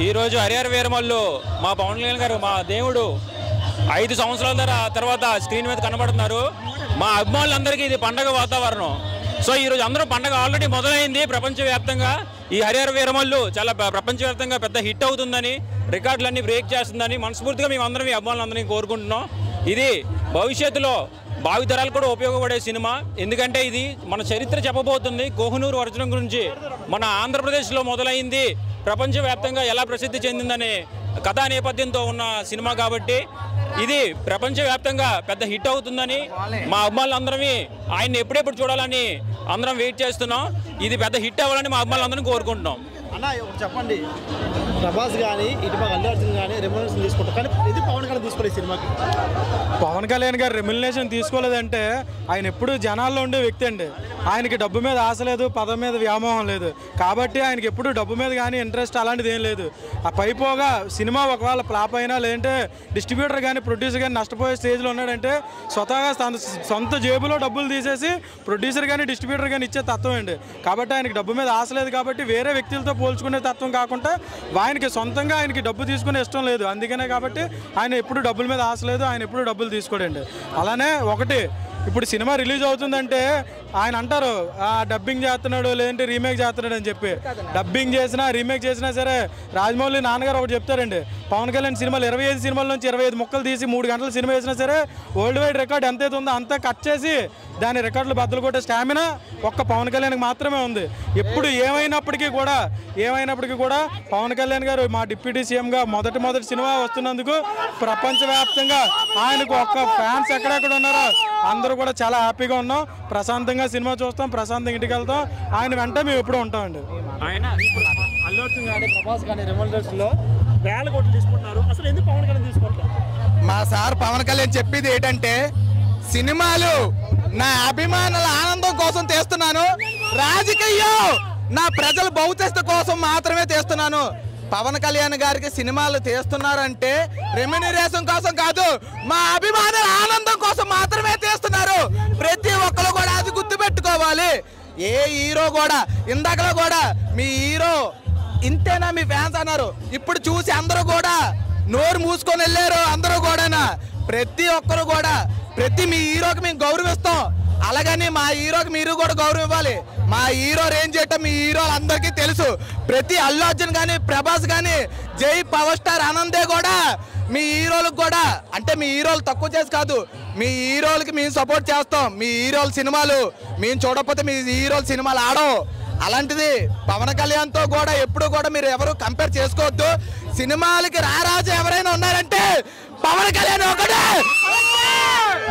ఈరోజు హరిహర వీరమల్లు మా పవన్ కళ్యాణ్ గారు మా దేవుడు 5 సంవత్సరాల తర్వాత స్క్రీన్ మీద కనబడుతున్నారు. మా అభిమానులందరికీ ఇది పండగ వాతావరణం. సో ఈరోజు అందరూ పండగ ఆల్రెడీ మొదలైంది ప్రపంచవ్యాప్తంగా. ఈ హరిహర వీరమల్లు చాలా ప్రపంచవ్యాప్తంగా పెద్ద హిట్ అవుతుందని, రికార్డులన్నీ బ్రేక్ చేస్తుందని మనస్ఫూర్తిగా మేమందరం ఈ అభిమానులందరినీ కోరుకుంటున్నాం. ఇది భవిష్యత్తులో భావితరాలు కూడా ఉపయోగపడే సినిమా. ఎందుకంటే ఇది మన చరిత్ర చెప్పబోతుంది. కోహినూరు వర్జనం గురించి మన ఆంధ్రప్రదేశ్లో మొదలైంది, ప్రపంచవ్యాప్తంగా ఎలా ప్రసిద్ధి చెందిందనే కథా నేపథ్యంతో ఉన్న సినిమా కాబట్టి ఇది ప్రపంచవ్యాప్తంగా పెద్ద హిట్ అవుతుందని మా అభిమానులందరమే ఆయన్ని ఎప్పుడెప్పుడు చూడాలని అందరం వెయిట్ చేస్తున్నాం. ఇది పెద్ద హిట్ అవ్వాలని మా అభిమానులందరం కోరుకుంటున్నాం. అన్న చెప్పండి, ప్రభాస్ కానీ ఇటుపక్క అల్లు అర్జున్ కానీ రెమ్యునరేషన్ తీసుకుంటారు, కానీ ఇది పవన్ కళ్యాణ్ తీసుకోలేదు సినిమాకి. పవన్ కళ్యాణ్ గారు రెమ్యునరేషన్ తీసుకోలేదంటే ఆయన ఎప్పుడు జనాల్లో ఉండే వ్యక్తి అండి. ఆయనకి డబ్బు మీద ఆశ లేదు, పదం మీద వ్యామోహం లేదు. కాబట్టి ఆయనకి ఎప్పుడు డబ్బు మీద కానీ ఇంట్రెస్ట్ అలాంటిది ఏం లేదు. ఆ పైపోగా సినిమా ఒకవేళ ఫ్లాప్ అయినా లేదంటే డిస్ట్రిబ్యూటర్ కానీ ప్రొడ్యూసర్ కానీ నష్టపోయే స్టేజ్లో ఉన్నాడంటే స్వతహాగా సొంత జేబులో డబ్బులు తీసేసి ప్రొడ్యూసర్ కానీ డిస్ట్రిబ్యూటర్ కానీ ఇచ్చే తత్వం అండి. కాబట్టి ఆయనకి డబ్బు మీద ఆశ లేదు. కాబట్టి వేరే వ్యక్తులతో పోల్చుకునే తత్వం కాకుండా ఆయనకి సొంతంగా ఆయనకి డబ్బు తీసుకునే ఇష్టం లేదు. అందుకనే కాబట్టి ఆయన ఎప్పుడు డబ్బుల మీద ఆశ లేదు, ఆయన ఎప్పుడు డబ్బులు తీసుకోడండి. అలానే ఒకటి, ఇప్పుడు సినిమా రిలీజ్ అవుతుందంటే ఆయన అంటారు డబ్బింగ్ చేస్తున్నాడు లేదంటే రీమేక్ చేస్తున్నాడు అని చెప్పి. డబ్బింగ్ చేసినా రీమేక్ చేసినా సరే రాజమౌళి నాన్నగారు ఒకటి చెప్తారండి, పవన్ కళ్యాణ్ సినిమాలు 25 సినిమాల నుంచి 25 ముక్కలు తీసి 3 గంటల సినిమా వేసినా సరే వరల్డ్ వైడ్ రికార్డ్ ఎంతైతే ఉందో అంతా కట్ చేసి దాని రికార్డులు బద్దలు కొట్టే స్టామినా ఒక్క పవన్ కళ్యాణ్కి మాత్రమే ఉంది. ఎప్పుడు ఏమైనప్పటికీ కూడా పవన్ కళ్యాణ్ గారు మా డిప్యూటీ సీఎంగా మొదటి సినిమా వస్తున్నందుకు ప్రపంచవ్యాప్తంగా ఆయనకు ఒక్క ఫ్యాన్స్ ఎక్కడెక్కడ ఉన్నారో అందరూ కూడా చాలా హ్యాపీగా ఉన్నాం. ప్రశాంతంగా సినిమా చూస్తాం, ప్రశాంతంగా ఇంటికి వెళ్తాం. ఆయన వెంట మేము ఎప్పుడు ఉంటామండి. ఆయన అల్లు అర్జున్ కానీ ప్రభాస్ కానీ రెమ్యునరేషన్లో వేల కోట్లు తీసుకుంటున్నారు, అసలు ఎందుకు పవన్ కళ్యాణ్ తీసుకుంటారు? మా సార్ పవన్ కళ్యాణ్ చెప్పేది ఏంటంటే, సినిమాలు నా అభిమానుల ఆనందం కోసం తీస్తున్నాను, రాజకీయం నా ప్రజల భవిష్యత్తు కోసం మాత్రమే తీస్తున్నాను. పవన్ కళ్యాణ్ గారికి సినిమాలు తీస్తున్నారంటే రెమ్యునరేషన్ కోసం కాదు, మా అభిమానుల ఆనందం కోసం మాత్రమే తీస్తున్నారు. ప్రతి ఒక్కరు కూడా అది గుర్తుపెట్టుకోవాలి. ఏ హీరో కూడా ఇందాకలో కూడా మీ హీరో ఇంతేనా మీ ఫ్యాన్స్ అన్నారు, ఇప్పుడు చూసి అందరూ కూడా నోరు మూసుకొని వెళ్ళారు. అందరూ కూడా ప్రతి ఒక్కరు కూడా మీ హీరోకి మేము గౌరవిస్తాం, అలాగని మా హీరోకి మీరు కూడా గౌరవం ఇవ్వాలి. మా హీరో రేంజ్ చేయటం మీ హీరోలు అందరికీ తెలుసు. ప్రతి అల్లు అర్జున్ కానీ ప్రభాస్ కానీ జై పవర్ స్టార్ ఆనందే కూడా మీ హీరోలకు కూడా, అంటే మీ హీరోలు తక్కువ చేసి కాదు, మీ హీరోలకి మేము సపోర్ట్ చేస్తాం. మీ హీరోల సినిమాలు మేము చూడకపోతే మీ హీరోల సినిమాలు ఆడవు. అలాంటిది పవన్ కళ్యాణ్తో కూడా ఎప్పుడు కూడా మీరు ఎవరు కంపేర్ చేసుకోవద్దు. సినిమాలకి రారాజు ఎవరైనా ఉన్నారంటే పవన్ కళ్యాణ్ ఒకటే.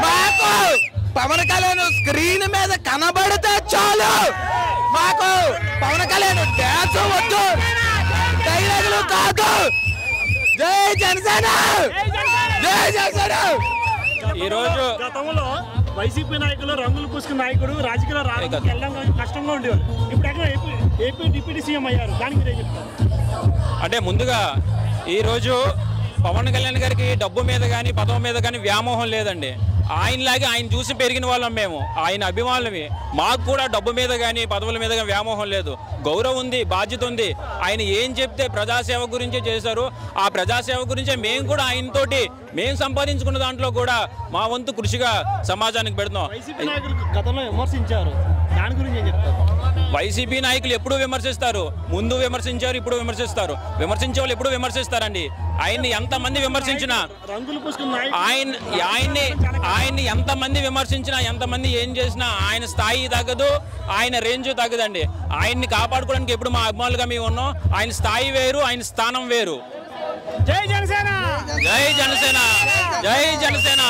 మాకు పవన్ కళ్యాణ్ స్క్రీన్ మీద కనబడితే చాలు, మాకు పవన్ కళ్యాణ్ డ్యాన్స్ వద్దు, డైలాగులు కాదు. జై జనసేన, జై జనసేన. ఈరోజు గతంలో వైసీపీ నాయకులు రంగులు పూసుకున్న నాయకుడు రాజకీయాల్లో రావడానికి వెళ్ళడం కష్టంగా ఉండేవారు. ఇప్పుడు ఎక్కడ ఏపీ డిప్యూటీ సీఎం అయ్యారు, దానికి మీరేం చెప్తారు? అంటే ముందుగా ఈరోజు పవన్ కళ్యాణ్ గారికి డబ్బు మీద కానీ పదం మీద కానీ వ్యామోహం లేదండి. ఆయనలాగే ఆయన చూసి పెరిగిన వాళ్ళం మేము, ఆయన అభిమానులమే. మాకు కూడా డబ్బు మీద కానీ పదవుల మీద కానీ వ్యామోహం లేదు. గౌరవం ఉంది, బాధ్యత ఉంది. ఆయన ఏం చెప్తే ప్రజాసేవ గురించే చేశారు. ఆ ప్రజాసేవ గురించే మేము కూడా ఆయనతోటి మేము సంపాదించుకున్న దాంట్లో కూడా మా వంతు కృషిగా సమాజానికి పెడుతున్నాం. వైసీపీ నాయకులు గతంలో విమర్శించారు, దాని గురించి ఏం చెప్తారు? వైసీపీ నాయకులు ఎప్పుడు విమర్శిస్తారు, ముందు విమర్శించారు, ఇప్పుడు విమర్శిస్తారు. విమర్శించే వాళ్ళు ఎప్పుడు విమర్శిస్తారండి. ఆయన్ని ఎంతమంది విమర్శించినా, ఆయన్ని ఎంతమంది విమర్శించినా, ఎంతమంది ఏం చేసినా ఆయన స్థాయి తగ్గదు, ఆయన రేంజ్ తగ్గదండి. ఆయన్ని కాపాడుకోవడానికి ఎప్పుడు మా అభిమానులుగా మేము ఉన్నాం. ఆయన స్థాయి వేరు, ఆయన స్థానం వేరు. జై జనసేన, జై జనసేన, జై జనసేన.